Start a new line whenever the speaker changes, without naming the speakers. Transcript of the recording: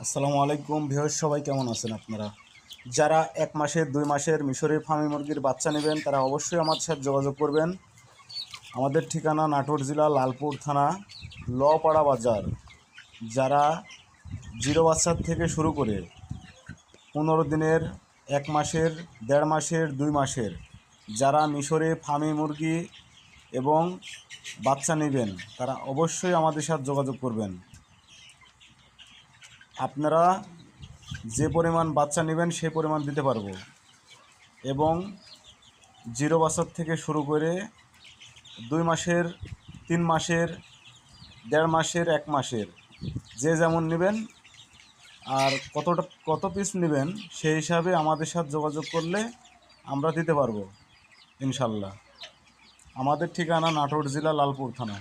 আসসালামু আলাইকুম ভিউয়ার্স, সবাই কেমন আছেন আপনারা? যারা 1 মাসের 2 মাসের মিশরি ফার্মি মুরগির বাচ্চা নেবেন তারা অবশ্যই আমার সাথে যোগাযোগ করবেন। আমাদের ঠিকানা নাটোর জেলা লালপুর থানা লপাড়া বাজার। যারা 0 বাচ্চার থেকে শুরু করে 15 দিনের, 1 মাসের, 1.5 মাসের, 2 মাসের যারা মিশরে ফার্মি মুরগি এবং বাচ্চা নেবেন তারা অবশ্যই আমাদের সাথে যোগাযোগ করবেন। আপনারা যে পরিমাণ বাচ্চা নেবেন সেই পরিমাণ দিতে পারবো এবং 0 বাচ্চার থেকে শুরু করে 2 মাসের, 3 মাসের, 1.5 মাসের, 1 মাসের যে যেমন নেবেন আর কত পিস নেবেন সেই হিসাবে আমাদের সাথে যোগাযোগ করলে আমরা দিতে পারবো ইনশাল্লাহ। আমাদের ঠিকানা নাটোর জেলা লালপুর থানা।